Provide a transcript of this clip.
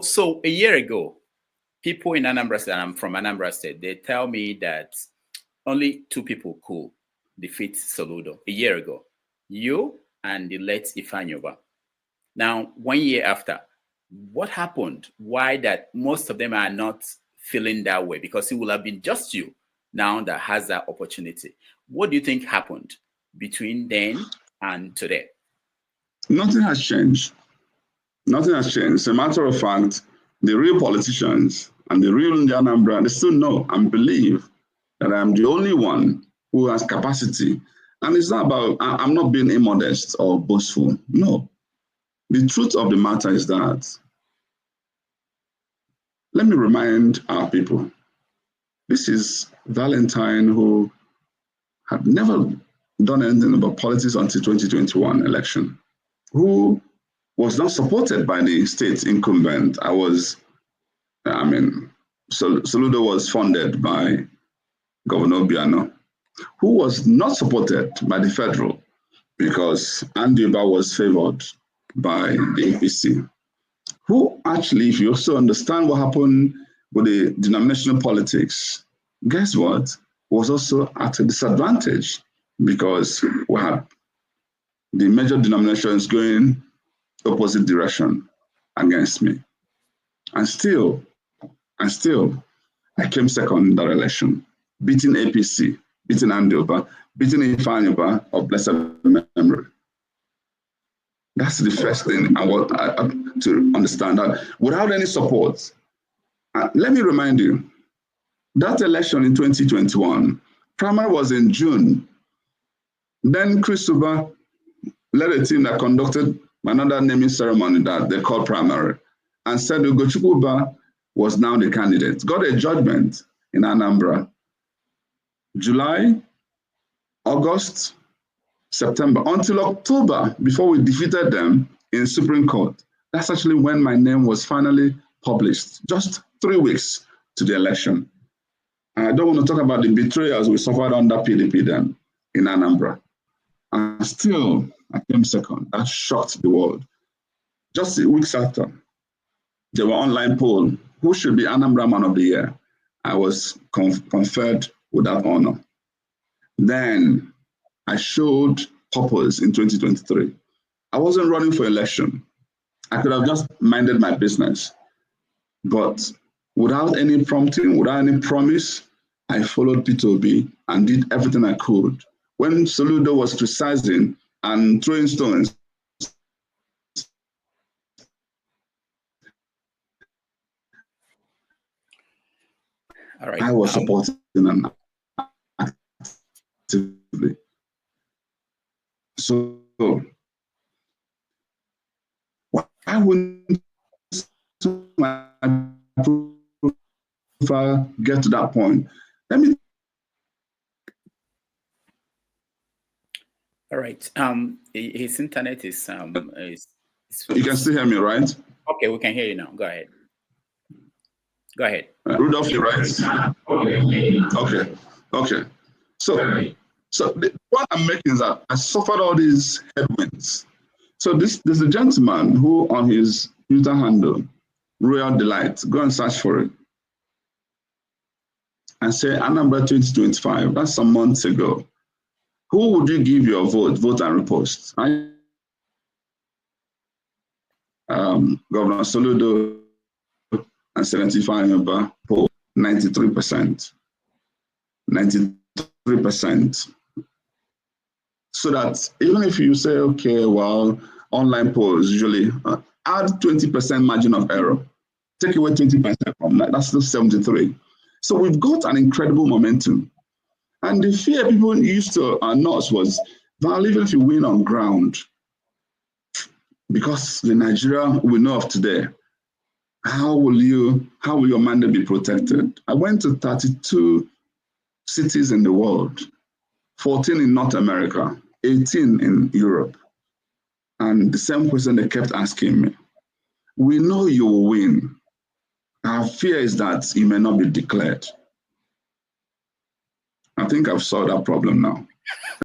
So a year ago, people in Anambra State, and I'm from Anambra State, they tell me that only two people could defeat Soludo a year ago. You and the late Ifanyoba. Now, 1 year after, what happened? Why that most of them are not feeling that way? Because it will have been just you now that has that opportunity. What do you think happened between then and today? Nothing has changed. Nothing has changed. As a matter of fact, the real politicians and the real Anambra, they still know and believe that I'm the only one who has capacity. And it's not about, I'm not being immodest or boastful. No. The truth of the matter is that, let me remind our people, this is Valentine who had never done anything about politics until 2021 election, who was not supported by the state incumbent. Soludo was funded by Governor Obiano, who was not supported by the federal because Andiba was favored by the APC, who actually, if you also understand what happened with the denominational politics, guess what? Was also at a disadvantage because we had the major denominations going opposite direction against me. And still, I came second in that election, beating APC, beating Andover, beating Ifanyoba of blessed memory. That's the first thing I want to understand, that without any support. Let me remind you, that election in 2021, primary was in June. Then Christopher led a team that conducted another naming ceremony that they called primary, and said Ugochukwu was now the candidate. Got a judgment in Anambra. July, August, September, until October, before we defeated them in Supreme Court. That's actually when my name was finally published, just 3 weeks to the election. And I don't want to talk about the betrayals we suffered under PDP then in Anambra. And still, I came second. That shocked the world. Just weeks after, there were online poll, who should be Anambra Man of the Year? I was conferred with that honor. Then I showed purpose in 2023. I wasn't running for election. I could have just minded my business. But without any prompting, without any promise, I followed P2B and did everything I could. When Soludo was criticizing and throwing stones, all right. I was supporting them actively. So why wouldn't my profile get to that point? Let me. All right. His internet is You can still hear me, right? Okay, we can hear you now. Go ahead. Go ahead. Rudolf, you're right. Okay. So the point I'm making is that I suffered all these headwinds. So there's a gentleman who on his Twitter handle, Royal Delight, go and search for it, and say Anambra 2025. That's some months ago. Who would you give your vote and repost? Governor Soludo and Senator Ifanyoba poll 93%. 93%. So that even if you say, okay, well, online polls usually add 20% margin of error, take away 20% from that, that's still 73. So we've got an incredible momentum. And the fear people used to announce was, well, even if you win on ground, because the Nigeria we know of today, how will your mandate be protected? I went to 32 cities in the world, 14 in North America, 18 in Europe. And the same question they kept asking me. We know you will win. Our fear is that you may not be declared. I think I've solved that problem now.